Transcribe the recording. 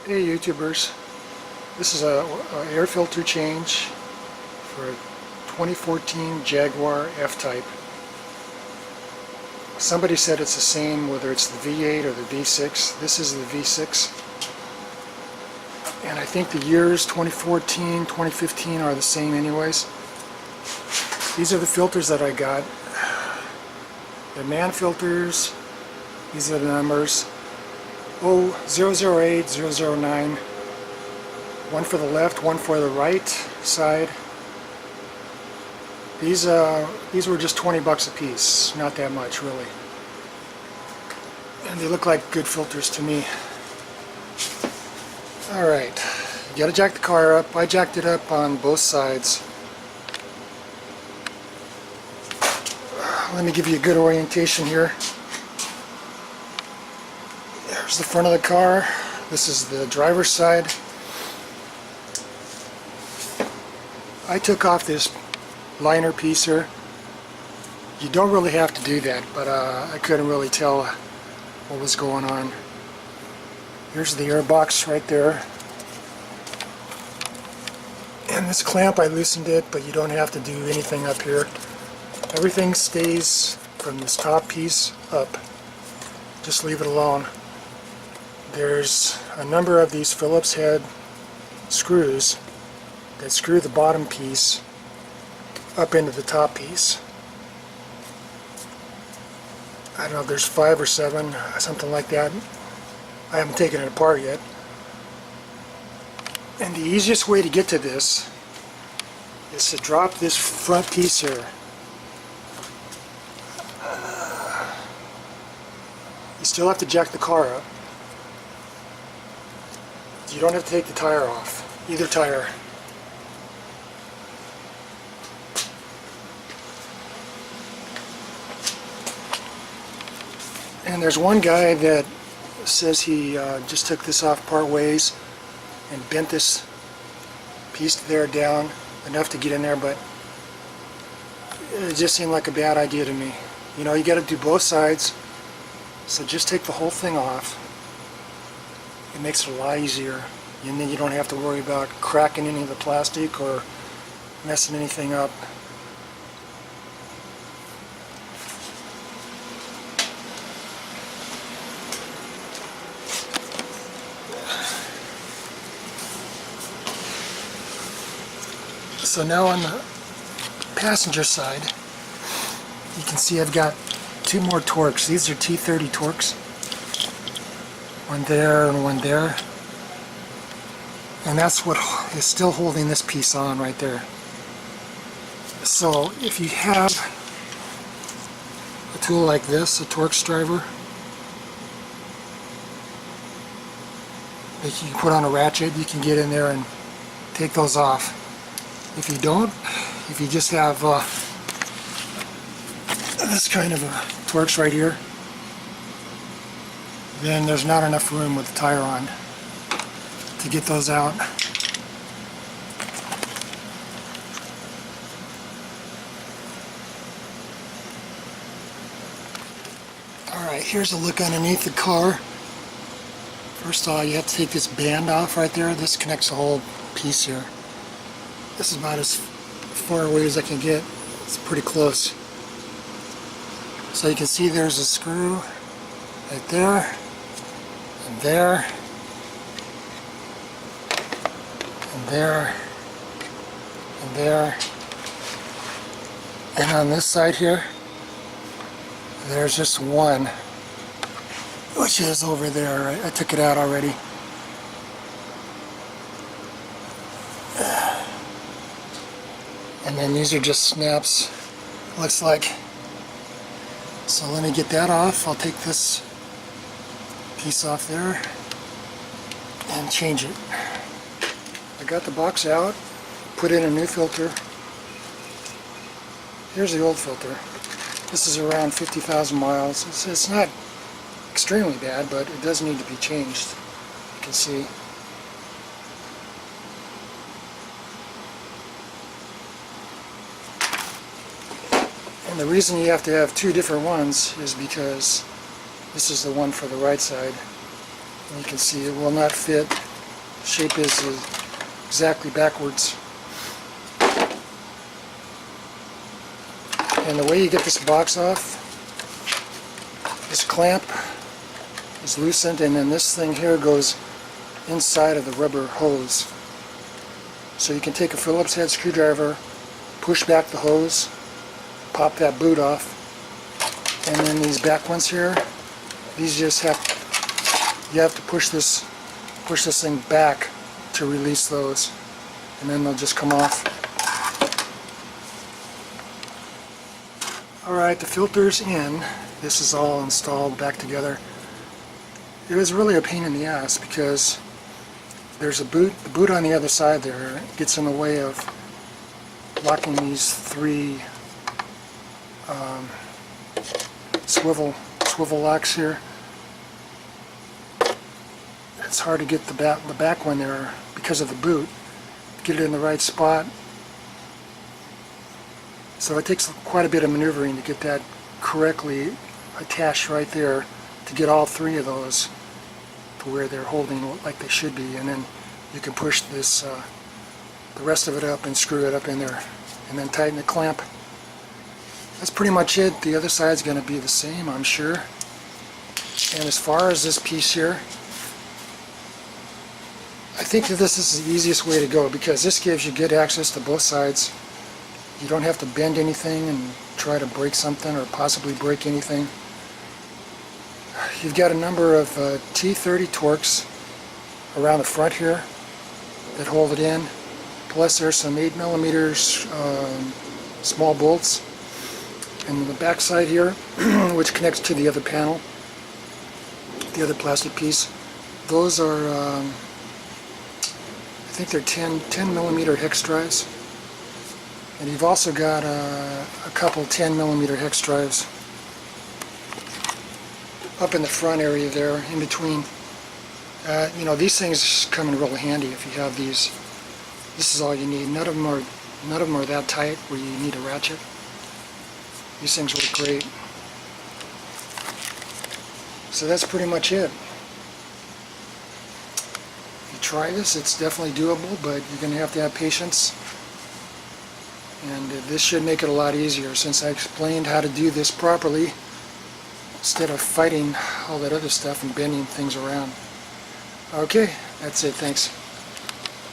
Hey YouTubers, this is a air filter change for a 2014 Jaguar F-Type. Somebody said it's the same whether it's the V8 or the V6. This is the V6. And I think the years 2014, 2015 are the same anyways. These are the filters that I got. They're man filters. These are the numbers. 008, 009, one for the left, one for the right side. These were just 20 bucks a piece, not that much really. And they look like good filters to me. Alright, you gotta jack the car up. I jacked it up on both sides. Let me give you a good orientation here. There's the front of the car. This is the driver's side. I took off this liner piece here. You don't really have to do that, but I couldn't really tell what was going on. Here's the air box right there. And this clamp, I loosened it, but you don't have to do anything up here. Everything stays from this top piece up. Just leave it alone. There's a number of these Phillips head screws that screw the bottom piece up into the top piece. I don't know if there's 5 or 7, something like that. I haven't taken it apart yet. And the easiest way to get to this is to drop this front piece here. You still have to jack the car up. You don't have to take the tire off, either tire. And there's one guy that says he just took this off part ways and bent this piece there down enough to get in there, but it just seemed like a bad idea to me. You know, you got to do both sides, so just take the whole thing off. It makes it a lot easier, and then you don't have to worry about cracking any of the plastic or messing anything up. So now on the passenger side, you can see I've got 2 more Torx. These are T30 Torx. One there and one there. And that's what is still holding this piece on right there. So if you have a tool like this, a Torx driver, that you can put on a ratchet, you can get in there and take those off. If you don't, if you just have this kind of a Torx right here, then there's not enough room with the tire on to get those out. Alright, here's a look underneath the car. First of all, you have to take this band off right there. This connects the whole piece here. This is about as far away as I can get. It's pretty close. So you can see there's a screw right there, and there, and there, and there. And on this side here, there's just one, which is over there. I took it out already. And then these are just snaps, looks like. So let me get that off. I'll take this piece off there and change it. I got the box out, put in a new filter. Here's the old filter. This is around 50,000 miles. It's not extremely bad, but it does need to be changed. You can see. And the reason you have to have 2 different ones is because this is the one for the right side. And you can see it will not fit shape is exactly backwards. And the way you get this box off, this clamp is loosened, and then this thing here goes inside of the rubber hose. So you can take a Phillips head screwdriver, push back the hose, pop that boot off, and then these back ones here, these just you have to push this thing back to release those, and then they'll just come off. Alright, the filter's in. This is all installed back together. It was really a pain in the ass because there's the boot on the other side there gets in the way of locking these three swivel locks here. It's hard to get the back one there because of the boot, get it in the right spot. So it takes quite a bit of maneuvering to get that correctly attached right there, to get all three of those to where they're holding like they should be, and then you can push this the rest of it up and screw it up in there, and then tighten the clamp. That's pretty much it. The other side's going to be the same, I'm sure. And as far as this piece here, I think that this is the easiest way to go, because this gives you good access to both sides. You don't have to bend anything and try to break something or possibly break anything. You've got a number of T30 Torx around the front here that hold it in. Plus there's some 8mm small bolts. And the back side here, which connects to the other panel, the other plastic piece, those are, I think they're 10mm hex drives. And you've also got a couple 10mm hex drives up in the front area there, in between. You know, these things come in real handy if you have these. This is all you need. None of them are that tight where you need a ratchet. These things work great. So that's pretty much it. If you try this, it's definitely doable, but you're going to have patience. And this should make it a lot easier, since I explained how to do this properly instead of fighting all that other stuff and bending things around. Okay, that's it. Thanks.